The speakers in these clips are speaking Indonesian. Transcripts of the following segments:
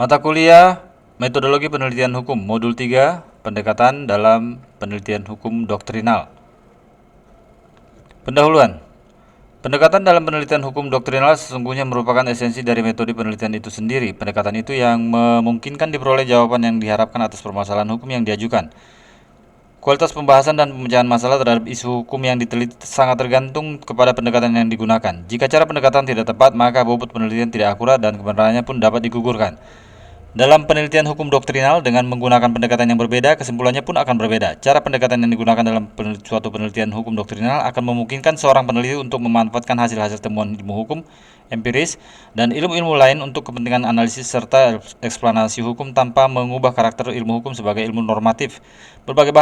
Mata kuliah Metodologi Penelitian Hukum Modul 3 Pendekatan dalam Penelitian Hukum Doktrinal. Pendahuluan. Pendekatan dalam penelitian hukum doktrinal sesungguhnya merupakan esensi dari metode penelitian itu sendiri. Pendekatan itu yang memungkinkan diperoleh jawaban yang diharapkan atas permasalahan hukum yang diajukan. Kualitas pembahasan dan pemecahan masalah terhadap isu hukum yang diteliti sangat tergantung kepada pendekatan yang digunakan. Jika cara pendekatan tidak tepat, maka bobot penelitian tidak akurat dan kebenarannya pun dapat digugurkan. Dalam penelitian hukum doktrinal dengan menggunakan pendekatan yang berbeda, kesimpulannya pun akan berbeda. Cara pendekatan yang digunakan dalam suatu penelitian hukum doktrinal akan memungkinkan seorang peneliti untuk memanfaatkan hasil-hasil temuan ilmu hukum empiris dan ilmu-ilmu lain untuk kepentingan analisis serta eksplanasi hukum tanpa mengubah karakter ilmu hukum sebagai ilmu normatif. Berbagai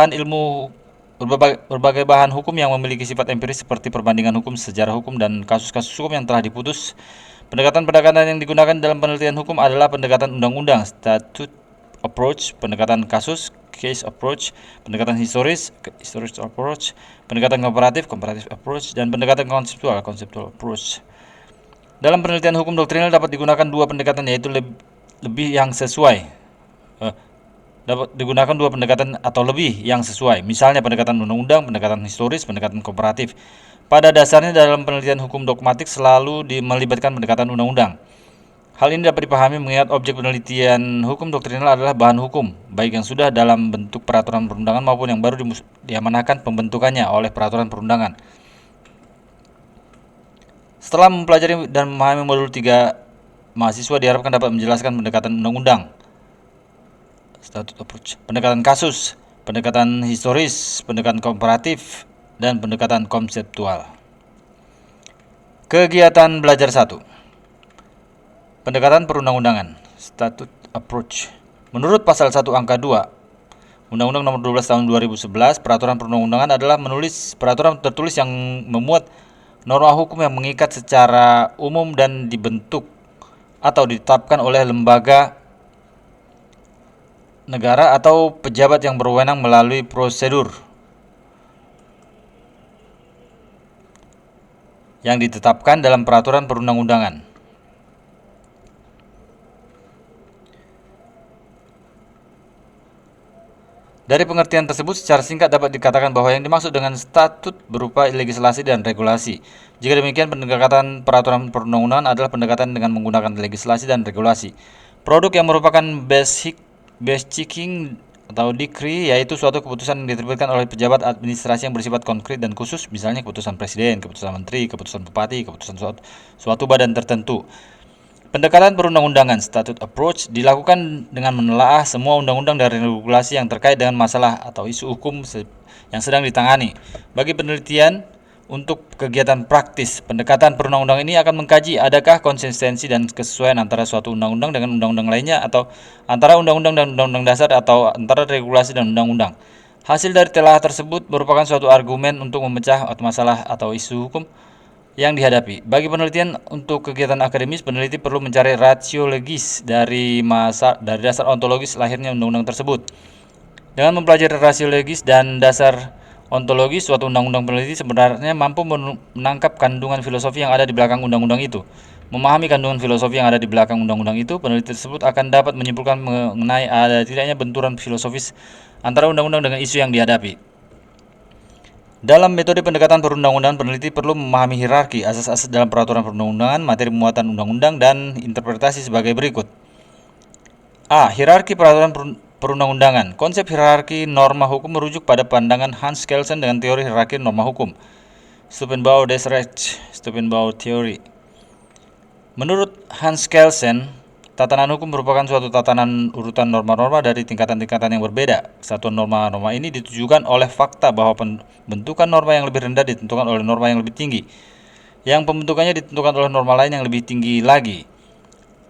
bahan hukum yang memiliki sifat empiris seperti perbandingan hukum, sejarah hukum, dan kasus-kasus hukum yang telah diputus. Pendekatan-pendekatan yang digunakan dalam penelitian hukum adalah pendekatan undang-undang, statute approach, pendekatan kasus, case approach, pendekatan historis, historical approach, pendekatan komparatif, comparative approach, dan pendekatan konseptual, conceptual approach. Dalam penelitian hukum doktrinal dapat digunakan dua pendekatan, yaitu lebih yang sesuai. Dapat digunakan dua pendekatan atau lebih yang sesuai. Misalnya pendekatan undang-undang, pendekatan historis, pendekatan komparatif. Pada dasarnya dalam penelitian hukum dogmatik selalu melibatkan pendekatan undang-undang. Hal ini dapat dipahami mengingat objek penelitian hukum doktrinal adalah bahan hukum, baik yang sudah dalam bentuk peraturan perundangan maupun yang baru diamanahkan pembentukannya oleh peraturan perundangan. Setelah mempelajari dan memahami modul 3, mahasiswa diharapkan dapat menjelaskan pendekatan undang-undang, statute approach, pendekatan kasus, pendekatan historis, pendekatan komparatif, dan pendekatan konseptual. Kegiatan belajar 1. Pendekatan perundang-undangan, statute approach. Menurut pasal 1 angka 2 Undang-Undang Nomor 12 Tahun 2011, peraturan perundang-undangan adalah peraturan tertulis yang memuat norma hukum yang mengikat secara umum dan dibentuk atau ditetapkan oleh lembaga negara atau pejabat yang berwenang melalui prosedur yang ditetapkan dalam peraturan perundang-undangan. Dari pengertian tersebut, secara singkat dapat dikatakan bahwa yang dimaksud dengan statut berupa legislasi dan regulasi. Jika demikian, pendekatan peraturan perundang-undangan adalah pendekatan dengan menggunakan legislasi dan regulasi. Produk yang merupakan basic atau decree, yaitu suatu keputusan yang diterbitkan oleh pejabat administrasi yang bersifat konkret dan khusus, misalnya keputusan presiden, keputusan menteri, keputusan bupati, keputusan suatu badan tertentu. Pendekatan perundang-undangan, statute approach, dilakukan dengan menelaah semua undang-undang dan regulasi yang terkait dengan masalah atau isu hukum yang sedang ditangani. Bagi penelitian untuk kegiatan praktis, pendekatan perundang-undangan ini akan mengkaji adakah konsistensi dan kesesuaian antara suatu undang-undang dengan undang-undang lainnya, atau antara undang-undang dan undang-undang dasar, atau antara regulasi dan undang-undang. Hasil dari telah tersebut merupakan suatu argumen untuk memecah masalah atau isu hukum yang dihadapi. Bagi penelitian untuk kegiatan akademis, peneliti perlu mencari rasio legis dari dasar ontologis lahirnya undang-undang tersebut. Dengan mempelajari rasio legis dan dasar ontologis suatu undang-undang, peneliti sebenarnya mampu menangkap kandungan filosofi yang ada di belakang undang-undang itu. Memahami kandungan filosofi yang ada di belakang undang-undang itu, peneliti tersebut akan dapat menyimpulkan mengenai ada tidaknya benturan filosofis antara undang-undang dengan isu yang dihadapi. Dalam metode pendekatan perundang-undangan, peneliti perlu memahami hierarki, asas-asas dalam peraturan perundang-undangan, materi muatan undang-undang, dan interpretasi sebagai berikut. A. Hierarki peraturan perundang-undangan. Konsep hierarki norma hukum merujuk pada pandangan Hans Kelsen dengan teori hierarki norma hukum, Steupenbauer Theory. Menurut Hans Kelsen, tatanan hukum merupakan suatu tatanan urutan norma-norma dari tingkatan-tingkatan yang berbeda. Kesatuan norma-norma ini ditujukan oleh fakta bahwa pembentukan norma yang lebih rendah ditentukan oleh norma yang lebih tinggi, yang pembentukannya ditentukan oleh norma lain yang lebih tinggi lagi.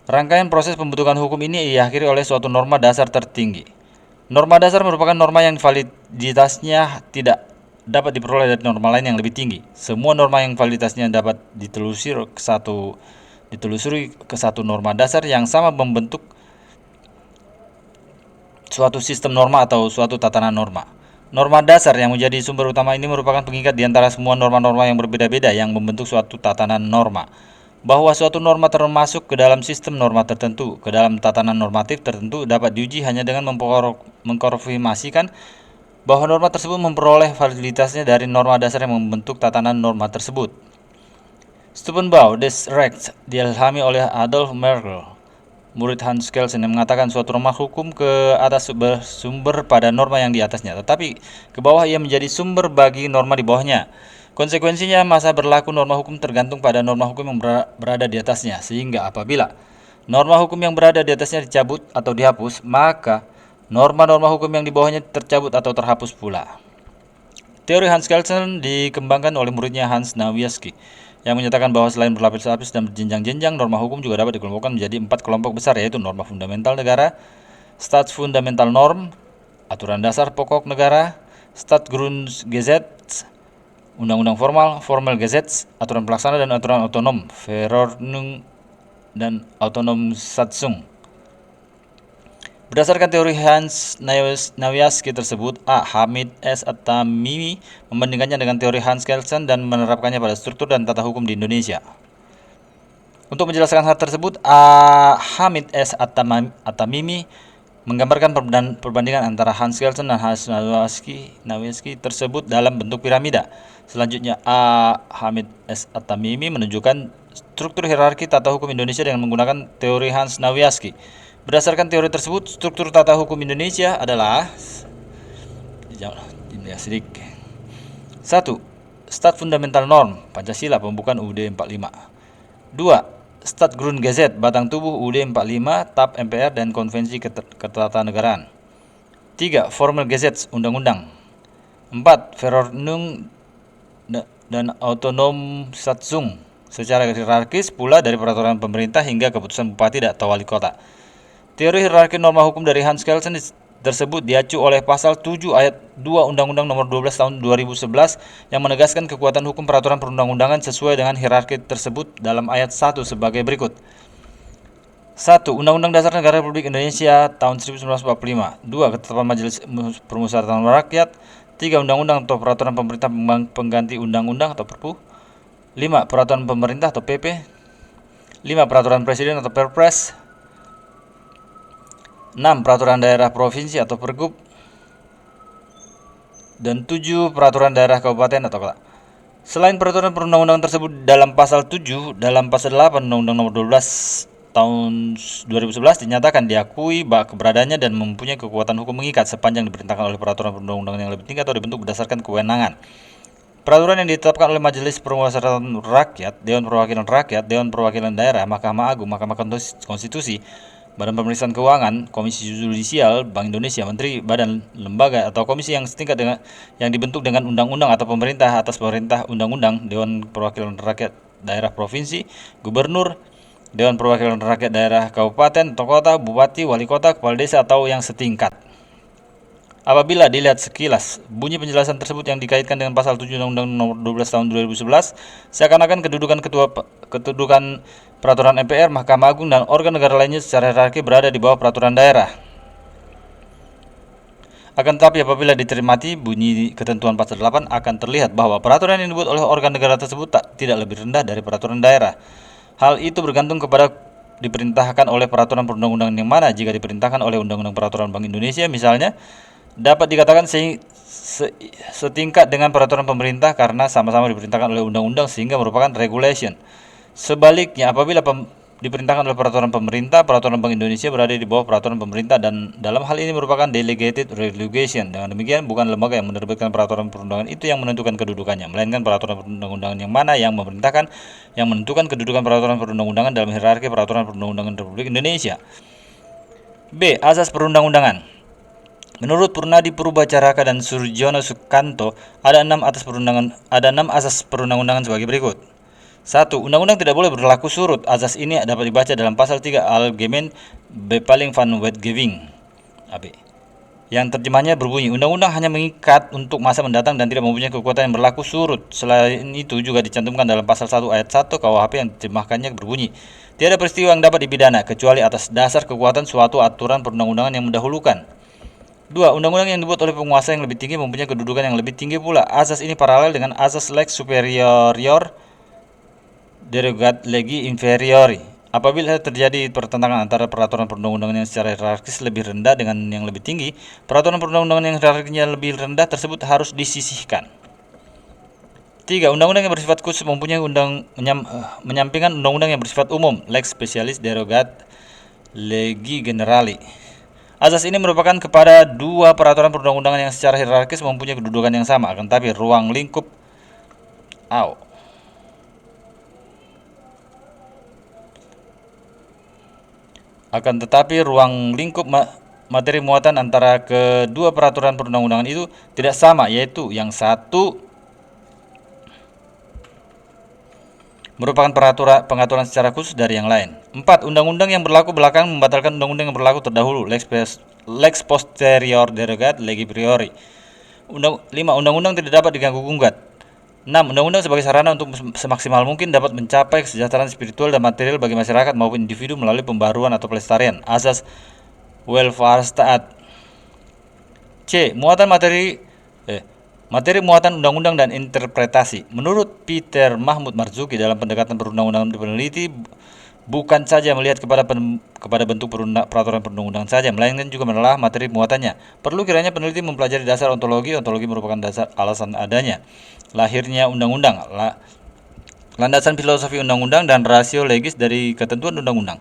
Rangkaian proses pembentukan hukum ini diakhiri oleh suatu norma dasar tertinggi. Norma dasar merupakan norma yang validitasnya tidak dapat diperoleh dari norma lain yang lebih tinggi. Semua norma yang validitasnya dapat ditelusuri ke satu norma dasar yang sama membentuk suatu sistem norma atau suatu tatanan norma. Norma dasar yang menjadi sumber utama ini merupakan pengikat di antara semua norma-norma yang berbeda-beda yang membentuk suatu tatanan norma. bahwa suatu norma termasuk ke dalam sistem norma tertentu, ke dalam tatanan normatif tertentu dapat diuji hanya dengan mengkonfirmasikan bahwa norma tersebut memperoleh validitasnya dari norma dasar yang membentuk tatanan norma tersebut. Stupenbau des Rechts diilhami oleh Adolf Merkel, murid Hans Kelsen, yang mengatakan suatu norma hukum ke atas bersumber pada norma yang di atasnya, tetapi ke bawah ia menjadi sumber bagi norma di bawahnya. Konsekuensinya, masa berlaku norma hukum tergantung pada norma hukum yang berada di atasnya, sehingga apabila norma hukum yang berada di atasnya dicabut atau dihapus, maka norma-norma hukum yang di bawahnya tercabut atau terhapus pula. Teori Hans Kelsen dikembangkan oleh muridnya Hans Nawiaski, yang menyatakan bahwa selain berlapis-lapis dan berjenjang-jenjang, norma hukum juga dapat dikelompokkan menjadi 4 kelompok besar, yaitu norma fundamental negara, Staatsfundamental Norm, aturan dasar pokok negara, Staatsgrundgesetz, undang-undang formal, Formel Gesetz, aturan pelaksana dan aturan otonom, Verordnung dan Autonomsatzung. Berdasarkan teori Hans Nawiaski tersebut, A. Hamid S. At-Tamimi membandingkannya dengan teori Hans Kelsen dan menerapkannya pada struktur dan tata hukum di Indonesia. Untuk menjelaskan hal tersebut, A. Hamid S. At-Tamimi menggambarkan perbandingan antara Hans Kelsen dan Hans Nawiaski tersebut dalam bentuk piramida. Selanjutnya, A. Hamid S. At-Tamimi menunjukkan struktur hierarki tata hukum Indonesia dengan menggunakan teori Hans Nawiaski. Berdasarkan teori tersebut, struktur tata hukum Indonesia adalah 1. Staatsfundamental Norm, Pancasila, pembukaan UUD 45. 2. Staatsgrundgesetz, batang tubuh UUD 45, TAP MPR dan Konvensi Ketatanegaraan. 3. Formel Gesetz, undang-undang. 4. Verordnung dan Autonomsatzung, secara hierarkis pula dari peraturan pemerintah hingga keputusan bupati atau wali kota. Teori hierarki norma hukum dari Hans Kelsen tersebut diacu oleh pasal 7 ayat 2 Undang-Undang Nomor 12 Tahun 2011 yang menegaskan kekuatan hukum peraturan perundang-undangan sesuai dengan hierarki tersebut dalam ayat 1 sebagai berikut. 1. Undang-Undang Dasar Negara Republik Indonesia tahun 1945. 2. Ketetapan Majelis Permusyawaratan Rakyat. 3. Undang-undang atau peraturan pemerintah pengganti undang-undang atau Perpu. 5. Peraturan pemerintah atau PP. 5. Peraturan Presiden atau Perpres. 6. Peraturan daerah provinsi atau Pergub. Dan 7. Peraturan daerah kabupaten atau kota. Selain peraturan perundang-undangan tersebut dalam pasal 7, dalam pasal 8 Undang-Undang Nomor 12 tahun 2011 dinyatakan diakui keberadaannya dan mempunyai kekuatan hukum mengikat sepanjang diperintahkan oleh peraturan perundang-undangan yang lebih tinggi atau dibentuk berdasarkan kewenangan. Peraturan yang ditetapkan oleh Majelis Permusyawaratan Rakyat, Dewan Perwakilan Rakyat, Dewan Perwakilan Daerah, Mahkamah Agung, Mahkamah Konstitusi, Badan Pemeriksaan Keuangan, Komisi Yudisial, Bank Indonesia, Menteri, Badan, Lembaga, atau komisi yang setingkat dengan yang dibentuk dengan undang-undang atau pemerintah atas perintah undang-undang, Dewan Perwakilan Rakyat Daerah Provinsi, Gubernur, Dewan Perwakilan Rakyat Daerah Kabupaten atau Kota, Bupati, Wali Kota, Kepala Desa, atau yang setingkat. Apabila dilihat sekilas, bunyi penjelasan tersebut yang dikaitkan dengan pasal 7 Undang-Undang Nomor 12 Tahun 2011, seakan-akan kedudukan peraturan MPR, Mahkamah Agung, dan organ negara lainnya secara hierarki berada di bawah peraturan daerah. Akan tetapi apabila dicermati bunyi ketentuan pasal 8, akan terlihat bahwa peraturan yang dibuat oleh organ negara tersebut tidak lebih rendah dari peraturan daerah. Hal itu bergantung kepada diperintahkan oleh peraturan perundang-undangan yang mana. Jika diperintahkan oleh Undang-Undang Peraturan Bank Indonesia misalnya, dapat dikatakan setingkat dengan peraturan pemerintah karena sama-sama diperintahkan oleh undang-undang sehingga merupakan regulation. Sebaliknya, apabila diperintahkan oleh peraturan pemerintah, peraturan Bank Indonesia berada di bawah peraturan pemerintah dan dalam hal ini merupakan delegated regulation. Dengan demikian, bukan lembaga yang menerbitkan peraturan perundangan itu yang menentukan kedudukannya, melainkan peraturan perundang-undangan yang mana yang memerintahkan, yang menentukan kedudukan peraturan perundang-undangan dalam hierarki peraturan perundang-undangan Republik Indonesia. B. Asas perundang-undangan. Menurut Purnadi Purbacaraka dan Surjono Sukanto, ada 6 asas perundang-undangan sebagai berikut. 1. Undang-undang tidak boleh berlaku surut. Asas ini dapat dibaca dalam pasal 3 Algemeen Bepaling van Wetgewing (AB), yang terjemahnya berbunyi, undang-undang hanya mengikat untuk masa mendatang dan tidak mempunyai kekuatan yang berlaku surut. Selain itu juga dicantumkan dalam pasal 1 ayat 1 KUHP yang terjemahkannya berbunyi, tiada peristiwa yang dapat dipidana kecuali atas dasar kekuatan suatu aturan perundang-undangan yang mendahulukan. 2. Undang-undang yang dibuat oleh penguasa yang lebih tinggi mempunyai kedudukan yang lebih tinggi pula. Asas ini paralel dengan asas lex superior derogat legi inferiori. Apabila terjadi pertentangan antara peraturan perundang-undangan yang secara hierarkis lebih rendah dengan yang lebih tinggi, peraturan perundang-undangan yang hierarkinya lebih rendah tersebut harus disisihkan. 3. Undang-undang yang bersifat khusus mempunyai menyampingkan undang-undang yang bersifat umum, lex specialis derogat legi generali. Asas ini merupakan kepada dua peraturan perundang-undangan yang secara hierarkis mempunyai kedudukan yang sama, akan tetapi ruang lingkup materi muatan antara kedua peraturan perundang-undangan itu tidak sama, yaitu yang satu merupakan pengaturan secara khusus dari yang lain. 4. Undang-undang yang berlaku belakangan membatalkan undang-undang yang berlaku terdahulu, lex posterior derogat legi priori. 5. Undang-undang tidak dapat diganggu-gugat. 6. Undang-undang sebagai sarana untuk semaksimal mungkin dapat mencapai kesejahteraan spiritual dan material bagi masyarakat maupun individu melalui pembaruan atau pelestarian. Asas Welfarestaat. C. Materi muatan undang-undang dan interpretasi. Menurut Peter Mahmud Marzuki dalam pendekatan perundang-undangan peneliti bukan saja melihat kepada bentuk peraturan perundang-undangan saja, melainkan juga menelaah materi muatannya. Perlu kiranya peneliti mempelajari dasar ontologi. Ontologi merupakan dasar alasan adanya lahirnya undang-undang, landasan filosofi undang-undang, dan rasio legis dari ketentuan undang-undang.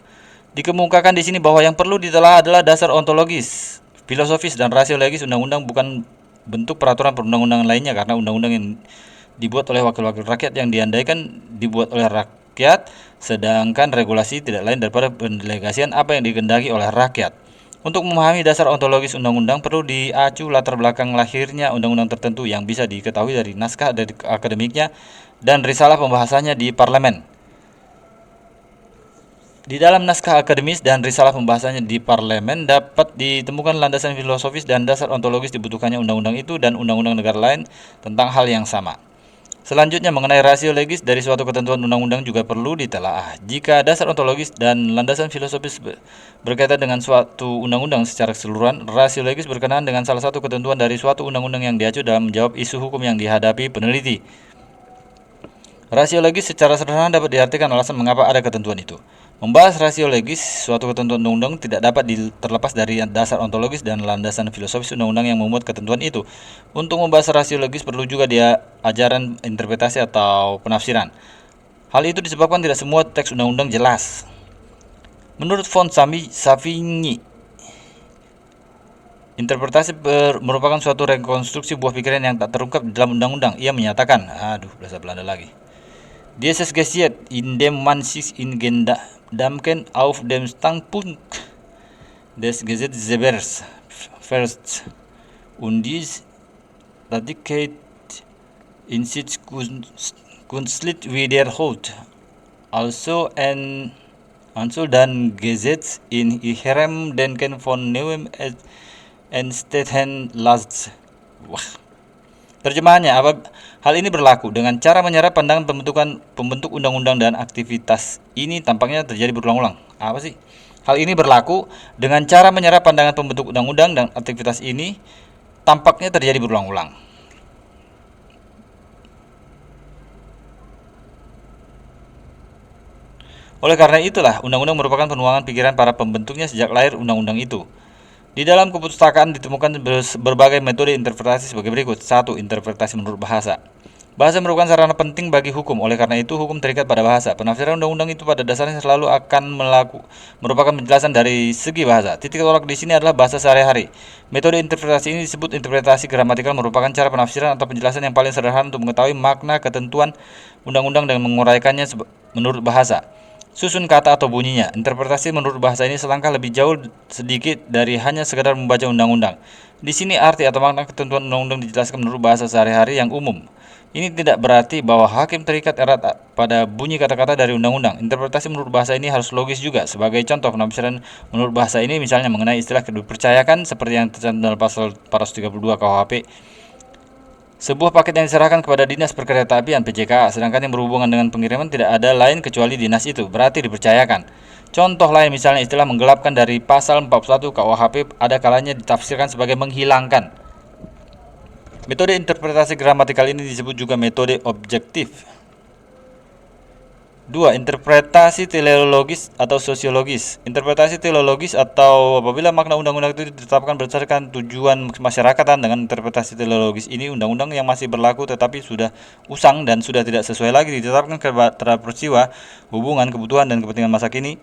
Dikemukakan di sini bahwa yang perlu ditelaah adalah dasar ontologis, filosofis, dan rasio legis undang-undang, bukan bentuk peraturan perundang-undangan lainnya, karena undang-undang yang dibuat oleh wakil-wakil rakyat yang diandaikan dibuat oleh rakyat, sedangkan regulasi tidak lain daripada pendelegasian apa yang dikehendaki oleh rakyat. Untuk memahami dasar ontologis undang-undang perlu diacu latar belakang lahirnya undang-undang tertentu yang bisa diketahui dari naskah dari akademiknya dan risalah pembahasannya di parlemen. Di dalam naskah akademis dan risalah pembahasannya di parlemen dapat ditemukan landasan filosofis dan dasar ontologis dibutuhkannya undang-undang itu dan undang-undang negara lain tentang hal yang sama. Selanjutnya, mengenai rasio legis dari suatu ketentuan undang-undang juga perlu ditelaah. Jika dasar ontologis dan landasan filosofis berkaitan dengan suatu undang-undang secara keseluruhan, rasio legis berkenaan dengan salah satu ketentuan dari suatu undang-undang yang diacu dalam menjawab isu hukum yang dihadapi peneliti. Rasio legis secara sederhana dapat diartikan alasan mengapa ada ketentuan itu. Membahas rasio legis suatu ketentuan undang-undang tidak dapat terlepas dari dasar ontologis dan landasan filosofis undang-undang yang memuat ketentuan itu. Untuk membahas rasio legis perlu juga dia ajaran interpretasi atau penafsiran. Hal itu disebabkan tidak semua teks undang-undang jelas. Menurut von Savigny, interpretasi merupakan suatu rekonstruksi buah pikiran yang tak terungkap di dalam undang-undang. Ia menyatakan, bahasa Belanda lagi. Dieses Gesetz, in dem man sich in Gedanken auf dem Standpunkt des Gesetzgebers versetzt und dies Radicate in sich künstlich wiederholt. Also dann Gesetz in ihrem Denken von neuem entstehen lässt. Terjemahannya, hal ini berlaku dengan cara menyerap pandangan pembentuk undang-undang dan aktivitas ini tampaknya terjadi berulang-ulang. Apa sih? Hal ini berlaku dengan cara menyerap pandangan pembentuk undang-undang dan aktivitas ini tampaknya terjadi berulang-ulang. Oleh karena itulah, undang-undang merupakan penuangan pikiran para pembentuknya sejak lahir undang-undang itu. Di dalam kepustakaan ditemukan berbagai metode interpretasi sebagai berikut. 1. Interpretasi menurut bahasa. Bahasa merupakan sarana penting bagi hukum, oleh karena itu hukum terikat pada bahasa. Penafsiran undang-undang itu pada dasarnya selalu akan merupakan penjelasan dari segi bahasa. Titik tolak di sini adalah bahasa sehari-hari. Metode interpretasi ini disebut interpretasi gramatikal, merupakan cara penafsiran atau penjelasan yang paling sederhana untuk mengetahui makna ketentuan undang-undang dan menguraikannya menurut bahasa. Susun kata atau bunyinya. Interpretasi menurut bahasa ini selangkah lebih jauh sedikit dari hanya sekadar membaca undang-undang. Di sini arti atau makna ketentuan undang-undang dijelaskan menurut bahasa sehari-hari yang umum. Ini tidak berarti bahwa hakim terikat erat pada bunyi kata-kata dari undang-undang. Interpretasi menurut bahasa ini harus logis juga. Sebagai contoh, penafsiran menurut bahasa ini misalnya mengenai istilah dipercayakan seperti yang tercantum dalam pasal 432 KUHP. Sebuah paket yang diserahkan kepada Dinas Perkeretaapian (PJKA), sedangkan yang berhubungan dengan pengiriman tidak ada lain kecuali dinas itu, berarti dipercayakan. Contoh lain misalnya istilah menggelapkan dari pasal 41 KUHP ada kalanya ditafsirkan sebagai menghilangkan. Metode interpretasi gramatikal ini disebut juga metode objektif. 2. Interpretasi teleologis atau sosiologis. Interpretasi teleologis atau apabila makna undang-undang itu ditetapkan berdasarkan tujuan masyarakatan. Dengan interpretasi teleologis ini, undang-undang yang masih berlaku tetapi sudah usang dan sudah tidak sesuai lagi ditetapkan terhadap peristiwa, hubungan, kebutuhan, dan kepentingan masa kini.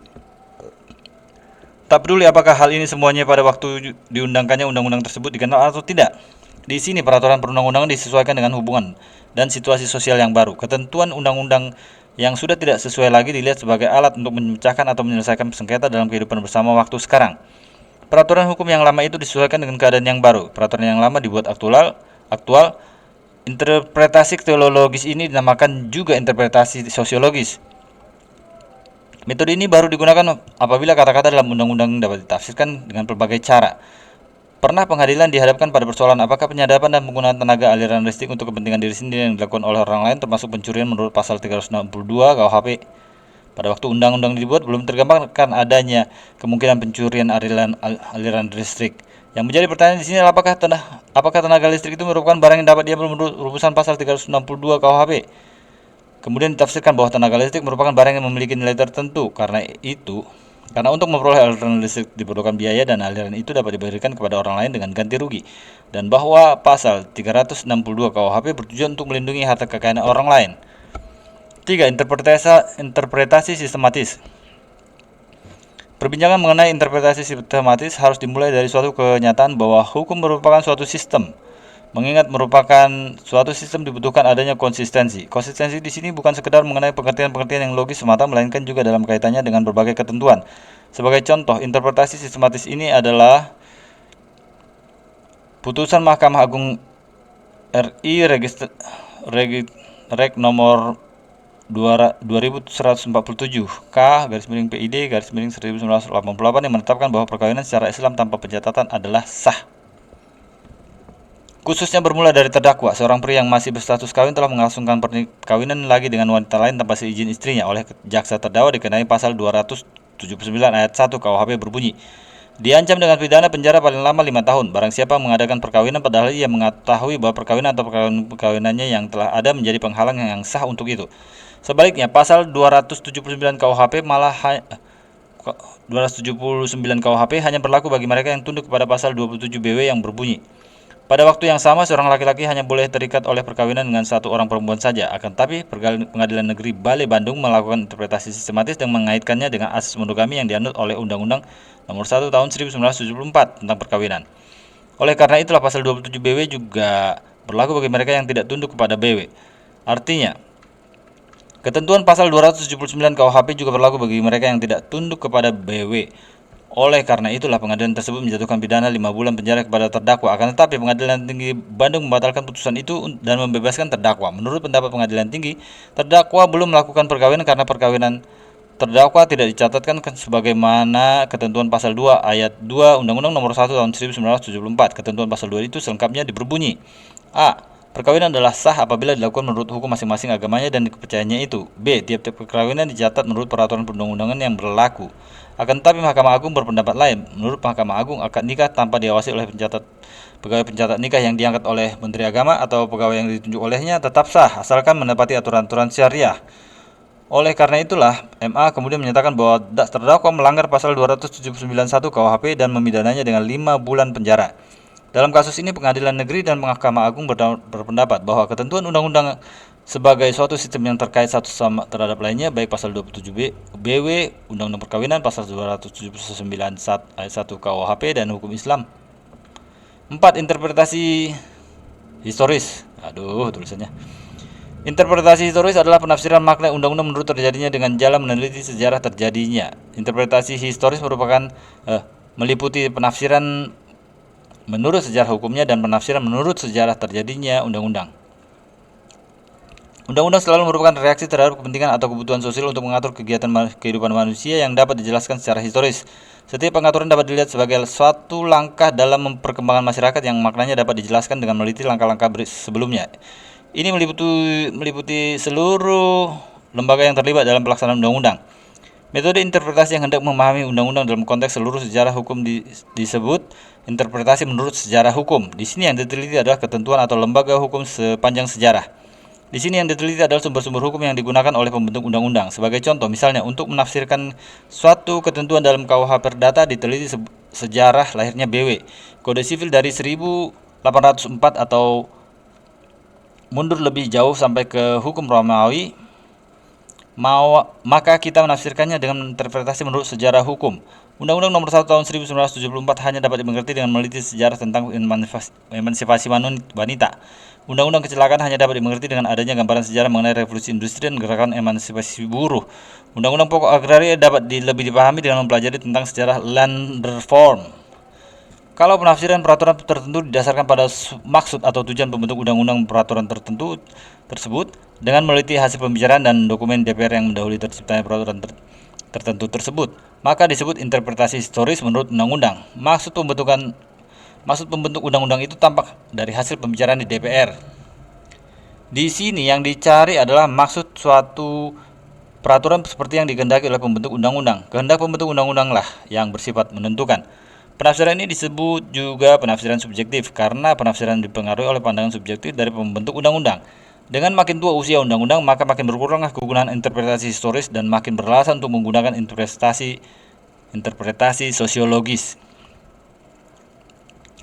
Tak peduli apakah hal ini semuanya pada waktu diundangkannya undang-undang tersebut dikenal atau tidak. Di sini peraturan perundang-undangan disesuaikan dengan hubungan dan situasi sosial yang baru. Ketentuan undang-undang yang sudah tidak sesuai lagi dilihat sebagai alat untuk memecahkan atau menyelesaikan sengketa dalam kehidupan bersama waktu sekarang. Peraturan hukum yang lama itu disesuaikan dengan keadaan yang baru. Peraturan yang lama dibuat aktual. Interpretasi teleologis ini dinamakan juga interpretasi sosiologis. Metode ini baru digunakan apabila kata-kata dalam undang-undang dapat ditafsirkan dengan berbagai cara. Pernah pengadilan dihadapkan pada persoalan apakah penyadapan dan penggunaan tenaga aliran listrik untuk kepentingan diri sendiri yang dilakukan oleh orang lain termasuk pencurian menurut pasal 362 KUHP. Pada waktu undang-undang dibuat belum tergambarkan adanya kemungkinan pencurian aliran listrik. Yang menjadi pertanyaan di sini adalah apakah tenaga listrik itu merupakan barang yang dapat diambil menurut rumusan pasal 362 KUHP. Kemudian ditafsirkan bahwa tenaga listrik merupakan barang yang memiliki nilai tertentu. Karena untuk memperoleh aliran listrik diperlukan biaya dan aliran itu dapat diberikan kepada orang lain dengan ganti rugi. Dan bahwa pasal 362 KUHP bertujuan untuk melindungi harta kekayaan orang lain. 3. Interpretasi sistematis. Perbincangan mengenai interpretasi sistematis harus dimulai dari suatu kenyataan bahwa hukum merupakan suatu sistem. Mengingat merupakan suatu sistem dibutuhkan adanya konsistensi. Konsistensi di sini bukan sekedar mengenai pengertian-pengertian yang logis semata, melainkan juga dalam kaitannya dengan berbagai ketentuan. Sebagai contoh, interpretasi sistematis ini adalah putusan Mahkamah Agung RI Reg nomor 2147 K PID 1988 yang menetapkan bahwa perkawinan secara Islam tanpa pencatatan adalah sah. Khususnya bermula dari terdakwa, seorang pria yang masih berstatus kawin telah melangsungkan perkawinan lagi dengan wanita lain tanpa seizin istrinya. Oleh jaksa terdakwa dikenai pasal 279 ayat 1 KUHP berbunyi, diancam dengan pidana penjara paling lama 5 tahun barang siapa mengadakan perkawinan padahal ia mengetahui bahwa perkawinan atau perkawinannya yang telah ada menjadi penghalang yang sah untuk itu. Sebaliknya, pasal 279 KUHP 279 KUHP hanya berlaku bagi mereka yang tunduk kepada pasal 27 BW yang berbunyi, pada waktu yang sama, seorang laki-laki hanya boleh terikat oleh perkawinan dengan satu orang perempuan saja. Akan tetapi, Pengadilan Negeri Balai Bandung melakukan interpretasi sistematis dan mengaitkannya dengan asas monogami yang dianut oleh Undang-Undang Nomor 1 Tahun 1974 tentang perkawinan. Oleh karena itulah pasal 27 BW juga berlaku bagi mereka yang tidak tunduk kepada BW. Artinya, ketentuan pasal 279 KUHP juga berlaku bagi mereka yang tidak tunduk kepada BW. Oleh karena itulah pengadilan tersebut menjatuhkan pidana 5 bulan penjara kepada terdakwa. Akan tetapi Pengadilan Tinggi Bandung membatalkan putusan itu dan membebaskan terdakwa. Menurut pendapat Pengadilan Tinggi, terdakwa belum melakukan perkawinan karena perkawinan terdakwa tidak dicatatkan sebagaimana ketentuan pasal 2 ayat 2 Undang-Undang Nomor 1 Tahun 1974. Ketentuan pasal 2 itu selengkapnya berbunyi: A. Perkawinan adalah sah apabila dilakukan menurut hukum masing-masing agamanya dan kepercayaannya itu. B. Tiap-tiap perkawinan dicatat menurut peraturan perundang-undangan yang berlaku. Akan tetapi Mahkamah Agung berpendapat lain. Menurut Mahkamah Agung, akad nikah tanpa diawasi oleh pegawai pencatat nikah yang diangkat oleh Menteri Agama atau pegawai yang ditunjuk olehnya tetap sah asalkan menepati aturan-aturan syariah. Oleh karena itulah, MA kemudian menyatakan bahwa terdakwa melanggar pasal 279.1 KUHP dan memidananya dengan 5 bulan penjara. Dalam kasus ini, Pengadilan Negeri dan Mahkamah Agung berpendapat bahwa ketentuan undang-undang sebagai suatu sistem yang terkait satu sama terhadap lainnya, baik pasal 27 BW Undang-Undang Perkawinan, pasal 279 ayat 1 KUHP dan hukum Islam. 4. Interpretasi historis. Tulisannya. Interpretasi historis adalah penafsiran makna undang-undang menurut terjadinya dengan jalan meneliti sejarah terjadinya. Interpretasi historis merupakan meliputi penafsiran menurut sejarah hukumnya dan penafsiran menurut sejarah terjadinya undang-undang. Undang-undang selalu merupakan reaksi terhadap kepentingan atau kebutuhan sosial untuk mengatur kegiatan kehidupan manusia yang dapat dijelaskan secara historis. Setiap pengaturan dapat dilihat sebagai suatu langkah dalam perkembangan masyarakat yang maknanya dapat dijelaskan dengan meneliti langkah-langkah sebelumnya. Ini meliputi seluruh lembaga yang terlibat dalam pelaksanaan undang-undang. Metode interpretasi yang hendak memahami undang-undang dalam konteks seluruh sejarah hukum disebut interpretasi menurut sejarah hukum. Di sini yang diteliti adalah ketentuan atau lembaga hukum sepanjang sejarah. Di sini yang diteliti adalah sumber-sumber hukum yang digunakan oleh pembentuk undang-undang. Sebagai contoh, misalnya untuk menafsirkan suatu ketentuan dalam KUH Perdata diteliti sejarah lahirnya BW, Kode Sivil dari 1804 atau mundur lebih jauh sampai ke hukum Romawi, maka kita menafsirkannya dengan interpretasi menurut sejarah hukum. Undang-Undang Nomor 1 Tahun 1974 hanya dapat dimengerti dengan meneliti sejarah tentang emansipasi wanita. Undang-Undang Kecelakaan hanya dapat dimengerti dengan adanya gambaran sejarah mengenai revolusi industri dan gerakan emansipasi buruh. Undang-Undang Pokok Agraria dapat lebih dipahami dengan mempelajari tentang sejarah land reform. Kalau penafsiran peraturan tertentu didasarkan pada maksud atau tujuan pembentuk undang-undang peraturan tertentu tersebut dengan meneliti hasil pembicaraan dan dokumen DPR yang mendahului terciptanya peraturan tertentu tersebut, maka disebut interpretasi historis menurut undang-undang. Maksud pembentuk undang-undang itu tampak dari hasil pembicaraan di DPR. Di sini yang dicari adalah maksud suatu peraturan seperti yang dikehendaki oleh pembentuk undang-undang. Kehendak pembentuk undang-undang lah yang bersifat menentukan. Penafsiran ini disebut juga penafsiran subjektif karena penafsiran dipengaruhi oleh pandangan subjektif dari pembentuk undang-undang. Dengan makin tua usia undang-undang, maka makin berkuranglah kegunaan interpretasi historis dan makin beralasan untuk menggunakan interpretasi sosiologis.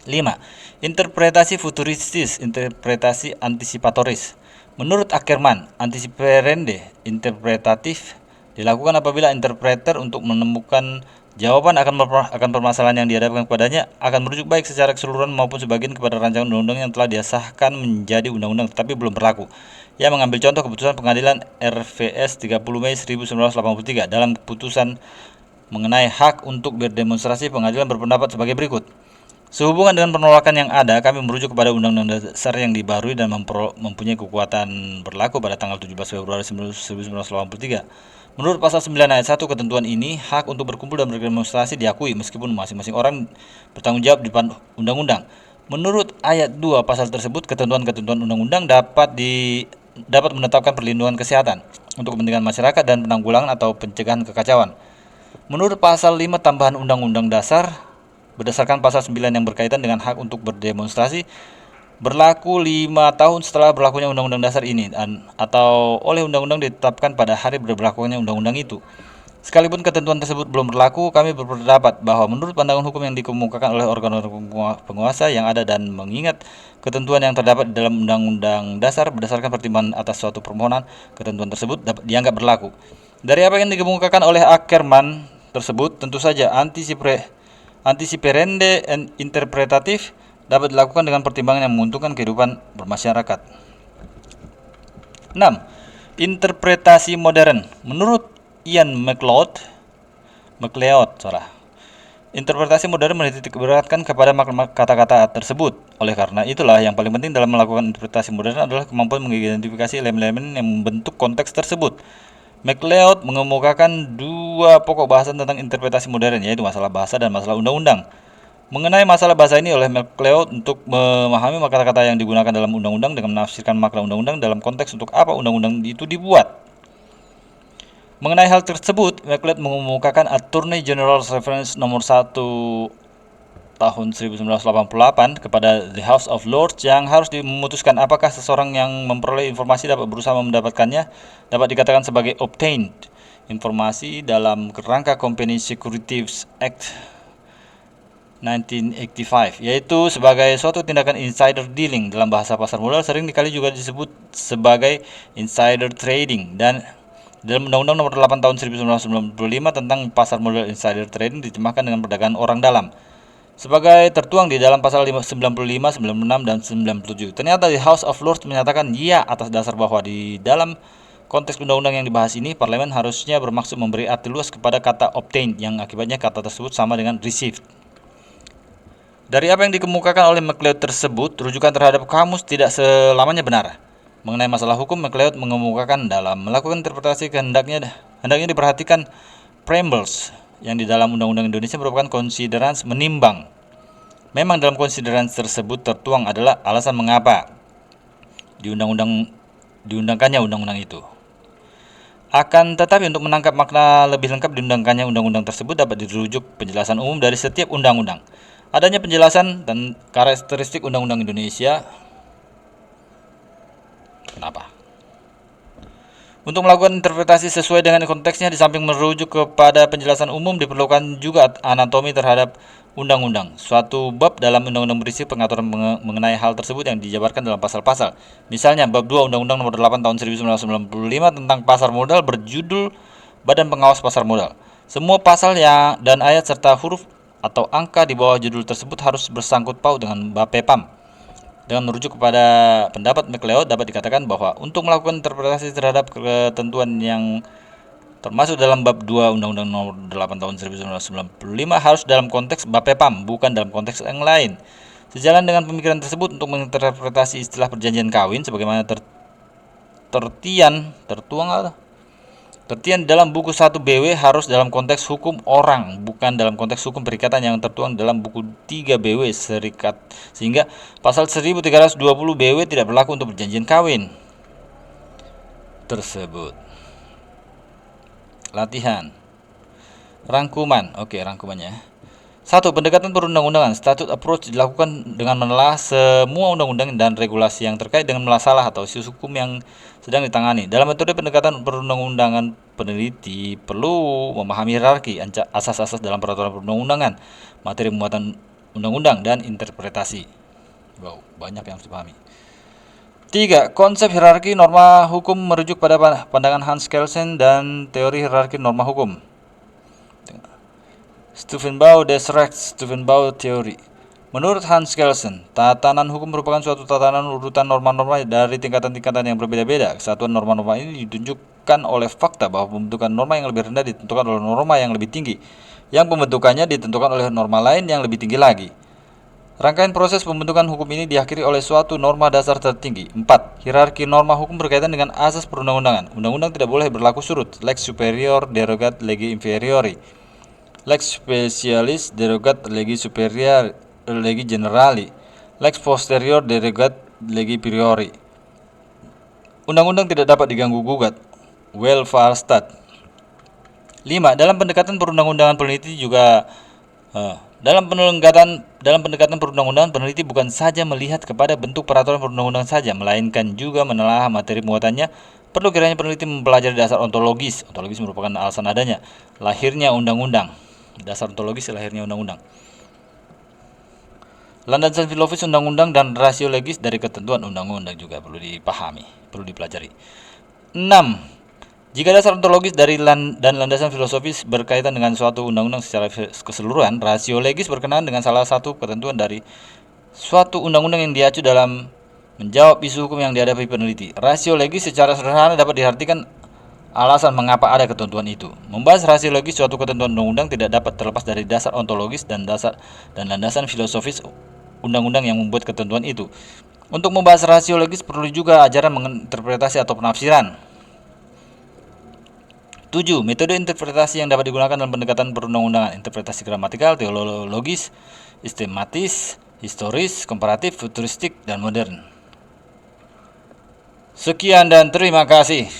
5. Interpretasi futuristis, interpretasi antisipatoris. Menurut Ackerman, anticiperende interpretatif dilakukan apabila interpreter untuk menemukan jawaban akan permasalahan yang dihadapkan kepadanya akan merujuk baik secara keseluruhan maupun sebagian kepada rancangan undang-undang yang telah disahkan menjadi undang-undang tetapi belum berlaku. Ia mengambil contoh keputusan pengadilan RVS 30 Mei 1983 dalam keputusan mengenai hak untuk berdemonstrasi. Pengadilan berpendapat sebagai berikut. Sehubungan dengan penolakan yang ada, kami merujuk kepada Undang-Undang Dasar yang dibarui dan mempunyai kekuatan berlaku pada tanggal 17 Februari 1983. Menurut pasal 9 ayat 1 ketentuan ini, hak untuk berkumpul dan berdemonstrasi diakui meskipun masing-masing orang bertanggung jawab di depan undang-undang. Menurut ayat 2 pasal tersebut, ketentuan-ketentuan undang-undang dapat menetapkan perlindungan kesehatan untuk kepentingan masyarakat dan penanggulangan atau pencegahan kekacauan. Menurut pasal 5 tambahan Undang-Undang Dasar, berdasarkan pasal 9 yang berkaitan dengan hak untuk berdemonstrasi, berlaku 5 tahun setelah berlakunya Undang-Undang Dasar ini atau oleh undang-undang ditetapkan pada hari berlakunya undang-undang itu. Sekalipun ketentuan tersebut belum berlaku, kami berpendapat bahwa menurut pandangan hukum yang dikemukakan oleh organ-organ penguasa yang ada dan mengingat ketentuan yang terdapat di dalam Undang-Undang Dasar berdasarkan pertimbangan atas suatu permohonan, ketentuan tersebut dapat dianggap berlaku. Dari apa yang dikemukakan oleh Ackerman tersebut, tentu saja anticiperende interpretatif dapat dilakukan dengan pertimbangan yang menguntungkan kehidupan bermasyarakat. 6. Interpretasi modern. Menurut Ian MacLeod, interpretasi modern menitikberatkan kepada makna kata-kata tersebut. Oleh karena itulah yang paling penting dalam melakukan interpretasi modern adalah kemampuan mengidentifikasi elemen-elemen yang membentuk konteks tersebut. MacLeod mengemukakan dua pokok bahasan tentang interpretasi modern, yaitu masalah bahasa dan masalah undang-undang. Mengenai masalah bahasa ini oleh MacLeod untuk memahami kata-kata yang digunakan dalam undang-undang dengan menafsirkan makna undang-undang dalam konteks untuk apa undang-undang itu dibuat. Mengenai hal tersebut, MacLeod mengemukakan Attorney General's Reference nomor 1 tahun 1988 kepada The House of Lords yang harus memutuskan apakah seseorang yang memperoleh informasi dapat berusaha mendapatkannya dapat dikatakan sebagai obtained informasi dalam kerangka Company Securities Act 1985, yaitu sebagai suatu tindakan insider dealing. Dalam bahasa pasar modal sering dikali juga disebut sebagai insider trading, dan dalam Undang-Undang Nomor 8 Tahun 1995 tentang pasar modal insider trading diterjemahkan dengan perdagangan orang dalam sebagai tertuang di dalam pasal 95, 96, dan 97. Ternyata di House of Lords menyatakan ya atas dasar bahwa di dalam konteks undang-undang yang dibahas ini, parlemen harusnya bermaksud memberi arti luas kepada kata obtained yang akibatnya kata tersebut sama dengan received. Dari apa yang dikemukakan oleh MacLeod tersebut, rujukan terhadap kamus tidak selamanya benar. Mengenai masalah hukum, MacLeod mengemukakan dalam melakukan interpretasi hendaknya diperhatikan preambles yang di dalam Undang-Undang Indonesia merupakan considerance menimbang. Memang dalam considerance tersebut tertuang adalah alasan mengapa diundangkannya undang-undang itu. Akan tetapi untuk menangkap makna lebih lengkap diundangkannya undang-undang tersebut dapat dirujuk penjelasan umum dari setiap undang-undang. Adanya penjelasan dan karakteristik Undang-Undang Indonesia. Kenapa? Untuk melakukan interpretasi sesuai dengan konteksnya, di samping merujuk kepada penjelasan umum, diperlukan juga anatomi terhadap undang-undang. Suatu bab dalam undang-undang berisi pengaturan mengenai hal tersebut yang dijabarkan dalam pasal-pasal. Misalnya, bab 2 Undang-Undang Nomor 8 Tahun 1995 tentang pasar modal berjudul Badan Pengawas Pasar Modal. Semua pasal dan ayat serta huruf atau angka di bawah judul tersebut harus bersangkut paut dengan BAPEPAM. Dengan merujuk kepada pendapat MacLeod, dapat dikatakan bahwa untuk melakukan interpretasi terhadap ketentuan yang termasuk dalam bab 2 Undang-Undang Nomor 8 Tahun 1995 harus dalam konteks BAPEPAM, bukan dalam konteks yang lain. Sejalan dengan pemikiran tersebut, untuk menginterpretasi istilah perjanjian kawin sebagaimana tertuang dalam buku 1 BW harus dalam konteks hukum orang, bukan dalam konteks hukum perikatan yang tertuang dalam buku 3 BW serikat, sehingga pasal 1320 BW tidak berlaku untuk perjanjian kawin tersebut. Latihan. Rangkuman. Oke, rangkumannya. 1. Pendekatan perundang-undangan. Statute approach dilakukan dengan menelaah semua undang-undang dan regulasi yang terkait dengan masalah atau isu hukum yang sedang ditangani. Dalam metode pendekatan perundang-undangan, peneliti perlu memahami hierarki, asas-asas dalam peraturan perundang-undangan, materi pembuatan undang-undang, dan interpretasi. Wow, banyak yang harus dipahami. 3. Konsep hierarki norma hukum merujuk pada pandangan Hans Kelsen dan teori hierarki norma hukum. Steuvenbauer des Rechts, Steuvenbauer Theory. Menurut Hans Kelsen, tatanan hukum merupakan suatu tatanan urutan norma-norma dari tingkatan-tingkatan yang berbeda-beda. Kesatuan norma-norma ini ditunjukkan oleh fakta bahwa pembentukan norma yang lebih rendah ditentukan oleh norma yang lebih tinggi, yang pembentukannya ditentukan oleh norma lain yang lebih tinggi lagi. Rangkaian proses pembentukan hukum ini diakhiri oleh suatu norma dasar tertinggi. 4. Hierarki norma hukum berkaitan dengan asas perundang-undangan. Undang-undang tidak boleh berlaku surut. Lex superior derogat legi inferiori. Lex specialis derogat legi superior legi generali. Lex posterior derogat legi priori. Undang-undang tidak dapat diganggu-gugat. Welfare stat. 5. Dalam pendekatan perundang-undangan peneliti juga dalam pendekatan perundang-undangan, peneliti bukan saja melihat kepada bentuk peraturan perundang-undangan saja, melainkan juga menelaah materi muatannya. Perlu kiranya peneliti mempelajari dasar ontologis. Ontologis merupakan alasan adanya lahirnya undang-undang. Dasar ontologis lahirnya undang-undang. Landasan filosofis undang-undang dan rasio legis dari ketentuan undang-undang juga perlu dipahami, perlu dipelajari. 6. Jika dasar ontologis dan landasan filosofis berkaitan dengan suatu undang-undang secara keseluruhan, rasio legis berkenaan dengan salah satu ketentuan dari suatu undang-undang yang diacu dalam menjawab isu hukum yang dihadapi peneliti. Rasio legis secara sederhana dapat diartikan alasan mengapa ada ketentuan itu. Membahas rasio legis suatu ketentuan undang-undang tidak dapat terlepas dari dasar ontologis dan landasan filosofis undang-undang yang membuat ketentuan itu. Untuk membahas rasio legis perlu juga ajaran menginterpretasi atau penafsiran. 7. Metode interpretasi yang dapat digunakan dalam pendekatan perundang-undangan. Interpretasi gramatikal, teologis, sistematis, historis, komparatif, futuristik, dan modern. Sekian dan terima kasih.